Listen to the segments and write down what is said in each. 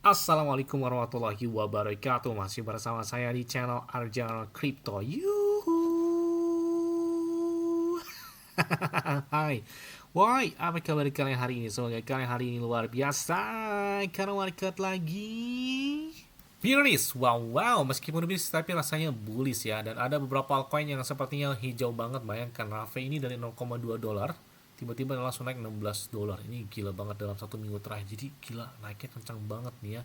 Assalamualaikum warahmatullahi wabarakatuh. Masih bersama saya di channel Arjana Crypto. Yuhu. Hai. Woi, apa kabar kalian hari ini? Semoga kalian hari ini luar biasa. Karena market lagi Bearish, wow, meskipun bearish tapi rasanya bullish ya. Dan ada beberapa altcoin yang sepertinya hijau banget. Bayangkan Rave ini dari 0,2 dolar tiba-tiba langsung naik 16 dolar. Ini gila banget dalam satu minggu terakhir. Jadi gila, naiknya kencang banget nih ya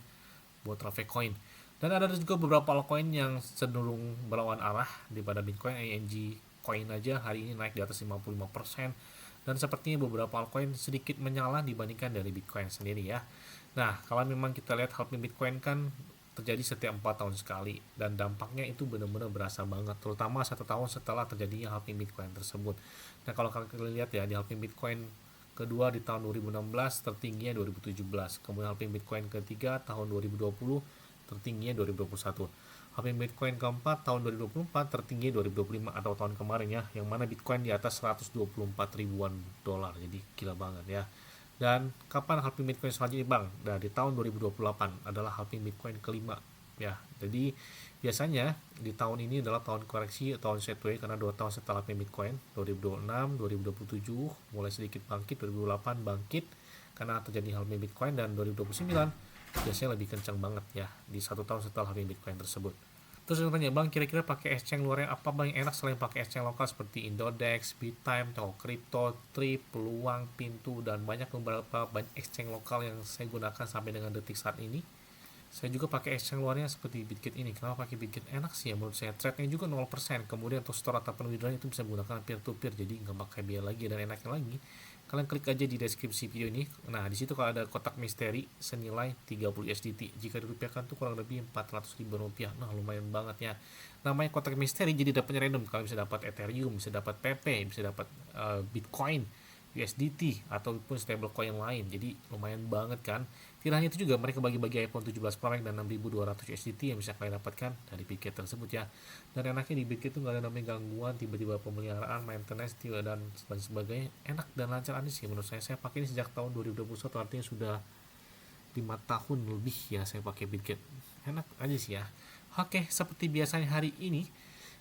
buat Rave coin. Dan ada juga beberapa altcoin yang cenderung berlawan arah daripada Bitcoin. ING coin aja hari ini naik di atas 55%. Dan sepertinya beberapa altcoin sedikit menyalah dibandingkan dari Bitcoin sendiri ya. Nah, kalau memang kita lihat halving Bitcoin kan terjadi setiap 4 tahun sekali dan dampaknya itu benar-benar berasa banget, terutama 1 tahun setelah terjadinya halving Bitcoin tersebut. Nah, kalau kalian lihat ya, di halving Bitcoin kedua di tahun 2016 tertingginya 2017, kemudian halving Bitcoin ketiga tahun 2020 tertingginya 2021, halving Bitcoin keempat tahun 2024 tertinggi 2025 atau tahun kemarin ya, yang mana Bitcoin di atas 124 ribuan dolar. Jadi gila banget ya. Dan kapan halving Bitcoin selanjutnya bang? Nah, di tahun 2028 adalah halving Bitcoin kelima ya. Jadi biasanya di tahun ini adalah tahun koreksi, tahun sideways karena 2 tahun setelah halving Bitcoin 2026, 2027 mulai sedikit bangkit, 2028 bangkit karena terjadi halving Bitcoin, dan 2029 biasanya lebih kencang banget ya di 1 tahun setelah halving Bitcoin tersebut. Terus saya tanya, bang, kira-kira pakai exchange luarnya apa bang yang enak selain pakai exchange lokal seperti Indodex, Bittime, Toko Crypto, Trip, Peluang, Pintu, dan beberapa banyak exchange lokal yang saya gunakan sampai dengan detik saat ini. Saya juga pakai exchange luarnya seperti Bitget ini. Kenapa pakai Bitget? Enak sih ya menurut saya. Trade-nya juga 0%. Kemudian untuk store ataupun withdrawal itu bisa menggunakan peer-to-peer. Jadi nggak pakai biaya lagi, dan enaknya lagi, kalian klik aja di deskripsi video ini. Nah, di situ kalau ada kotak misteri senilai 30 USDT. Jika dirupiahkan tuh kurang lebih 400 ribu rupiah. Nah, lumayan banget ya. Namanya kotak misteri, jadi dapatnya random. Kalian bisa dapat Ethereum, bisa dapat PP, bisa dapat Bitcoin, USDT, ataupun stablecoin lain. Jadi lumayan banget kan. Tidak hanya itu juga, mereka bagi-bagi iPhone 17 Pro Max dan 6.200 USDT yang bisa kalian dapatkan dari Bitget tersebut ya. Dan enaknya di Bitget itu nggak ada namanya gangguan, tiba-tiba pemeliharaan, maintenance, dan sebagainya. Enak dan lancar aja sih menurut saya. Saya pakai ini sejak tahun 2021, artinya sudah 5 tahun lebih ya saya pakai Bitget. Enak aja sih ya. Oke, seperti biasanya hari ini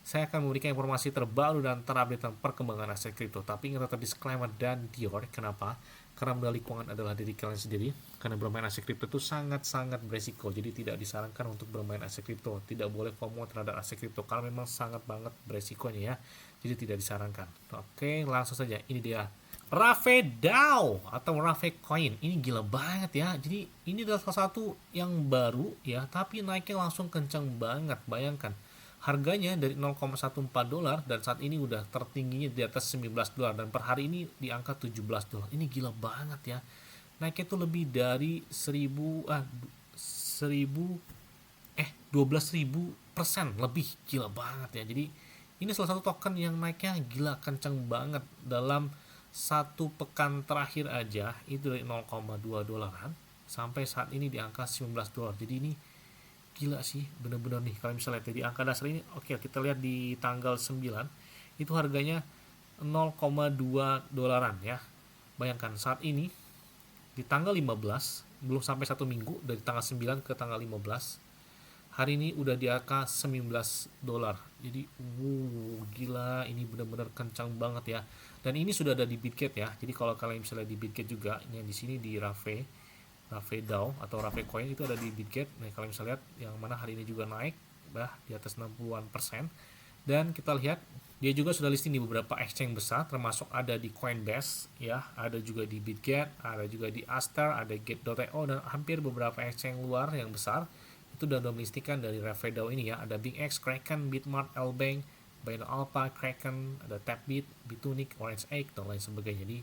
saya akan memberikan informasi terbaru dan terupdate tentang perkembangan aset kripto. Tapi ingat, tetap disclaimer dan Dior. Kenapa? Karena modal keuangan adalah diri kalian sendiri. Karena bermain aset kripto itu sangat-sangat beresiko. Jadi tidak disarankan untuk bermain aset kripto. Tidak boleh FOMO terhadap aset kripto karena memang sangat banget beresikonya ya. Jadi tidak disarankan. Oke, langsung saja. Ini dia Rave DAO atau Rave Coin. Ini gila banget ya. Jadi ini adalah salah satu yang baru ya, tapi naiknya langsung kencang banget. Bayangkan, harganya dari 0,14 dolar dan saat ini udah tertingginya di atas 19 dolar, dan per hari ini di angka 17 dolar. Ini gila banget ya. Naiknya tuh lebih dari 12.000% lebih, gila banget ya. Jadi ini salah satu token yang naiknya gila kencang banget dalam 1 pekan terakhir aja, itu dari 0,2 dolaran sampai saat ini di angka 19 dolar. Jadi ini gila sih, bener-bener nih. Kalian bisa lihat di angka dasar ini. Oke, kita lihat di tanggal 9 itu harganya 0,2 dolaran ya. Bayangkan saat ini di tanggal 15, belum sampai 1 minggu dari tanggal 9 ke tanggal 15, hari ini udah di angka 19 dolar. Jadi gila, ini bener-bener kencang banget ya. Dan ini sudah ada di Bitget ya. Jadi kalau kalian bisa lihat di Bitget juga, ini di sini di Rave DAO atau Rave Coin itu ada di Bitget. Nah, kalian bisa lihat yang mana hari ini juga naik di atas 60-an%. Dan kita lihat dia juga sudah listing di beberapa exchange besar, termasuk ada di Coinbase ya, ada juga di Bitget, ada juga di Aster, ada Gate.io, dan hampir beberapa exchange luar yang besar itu sudah melistikan dari Rave DAO ini ya. Ada BingX, Kraken, Bitmart, Lbank, Binance Alpha, Kraken, ada Tapbit, Bitunic, Orange Egg, dan lain sebagainya. Jadi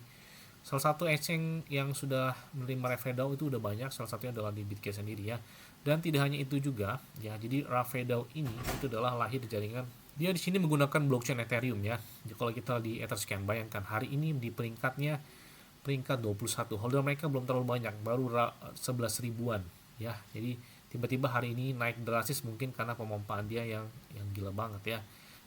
salah satu exchange yang sudah menerima Rave DAO itu udah banyak, salah satunya adalah di Bitget sendiri ya. Dan tidak hanya itu juga ya, jadi Rave DAO ini itu adalah lahir di jaringan, dia di sini menggunakan blockchain Ethereum ya. Jadi kalau kita di Etherscan, bayangkan hari ini di peringkat 21, holder mereka belum terlalu banyak, baru 11 ribuan ya. Jadi tiba-tiba hari ini naik drastis, mungkin karena pemompaan dia yang gila banget ya.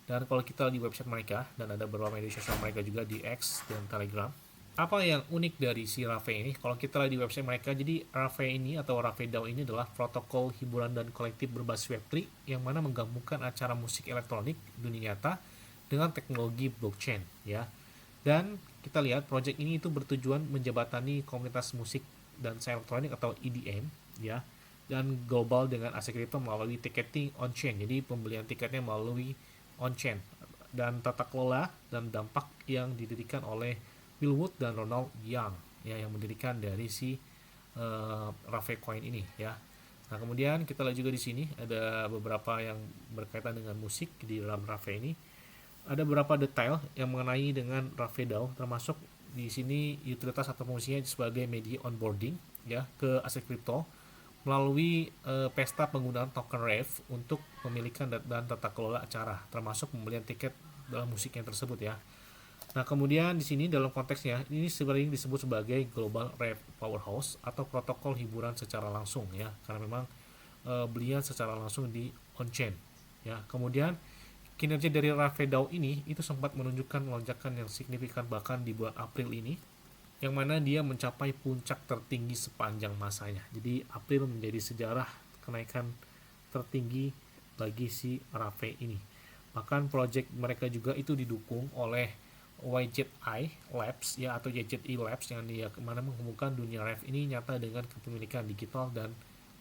Dan kalau kita di website mereka, dan ada beberapa media sosial mereka juga di X dan Telegram, apa yang unik dari si Rave ini? Kalau kita lihat di website mereka, jadi Rave ini atau Rave DAO ini adalah protokol hiburan dan kolektif berbasis Web3 yang mana menggabungkan acara musik elektronik dunia nyata dengan teknologi blockchain, ya. Dan kita lihat project ini itu bertujuan menjembatani komunitas musik dan seni elektronik atau EDM, ya, dan global dengan aset kripto melalui ticketing on-chain. Jadi pembelian tiketnya melalui on-chain dan tata kelola dan dampak yang didirikan oleh Bill Wood dan Ronald Young, ya, yang mendirikan dari si Rave Coin ini, ya. Nah, kemudian kita lihat juga di sini ada beberapa yang berkaitan dengan musik di dalam Rave ini. Ada beberapa detail yang mengenai dengan Rave DAO, termasuk di sini utilitas atau fungsinya sebagai media onboarding, ya, ke aset kripto melalui pesta penggunaan token Rave untuk memiliki dan tata kelola acara, termasuk pembelian tiket dalam musik yang tersebut, ya. Nah, kemudian di sini dalam konteksnya ini sebenarnya disebut sebagai Global Rave Powerhouse atau protokol hiburan secara langsung, ya, karena memang belian secara langsung di on-chain, ya. Kemudian kinerja dari Rave DAO ini itu sempat menunjukkan lonjakan yang signifikan bahkan di bulan April ini, yang mana dia mencapai puncak tertinggi sepanjang masanya. Jadi April menjadi sejarah kenaikan tertinggi bagi si Rave ini. Bahkan project mereka juga itu didukung oleh YZI Labs, ya, atau YZI Labs yang dia kemana menghubungkan dunia Rave ini nyata dengan kepemilikan digital dan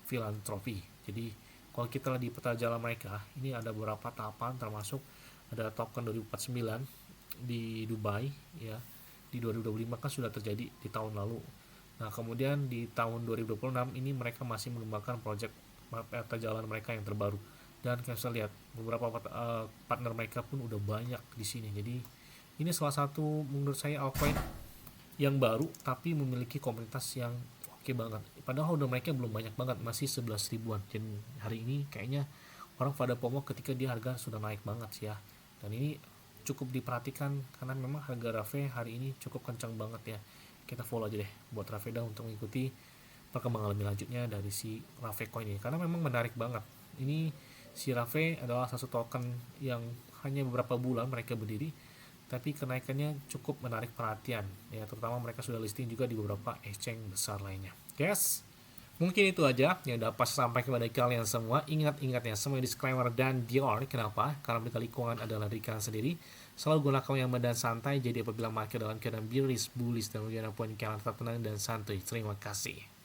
filantropi. Jadi kalau kita lihat di peta jalan mereka, ini ada beberapa tahapan, termasuk ada token 2049 di Dubai, ya, di 2025 kan sudah terjadi di tahun lalu. Nah, kemudian di tahun 2026 ini mereka masih mengembangkan project peta jalan mereka yang terbaru. Dan kita bisa lihat beberapa partner mereka pun udah banyak di sini. Jadi ini salah satu menurut saya altcoin yang baru tapi memiliki komunitas yang oke banget. Padahal udah mereka belum banyak banget, masih 11 ribuan. Dan hari ini kayaknya orang pada FOMO ketika dia harga sudah naik banget sih, ya. Dan ini cukup diperhatikan karena memang harga Rave hari ini cukup kencang banget, ya. Kita follow aja deh buat Rave DAO untuk mengikuti perkembangan lebih lanjutnya dari si Rave Coin ini karena memang menarik banget. Ini si Rave adalah satu token yang hanya beberapa bulan mereka berdiri, tapi kenaikannya cukup menarik perhatian, ya, terutama mereka sudah listing juga di beberapa exchange besar lainnya. Guys, mungkin itu aja yang dapat sampai kepada kalian semua. Ingat-ingat ya, semua disclaimer dan dior. Kenapa? Karena berita lingkungan adalah dari kalian sendiri. Selalu gunakan yang dan santai. Jadi apabila market dalam keadaan bearish, bullish, dan ujian poin kalian tetap tenang dan santuy. Terima kasih.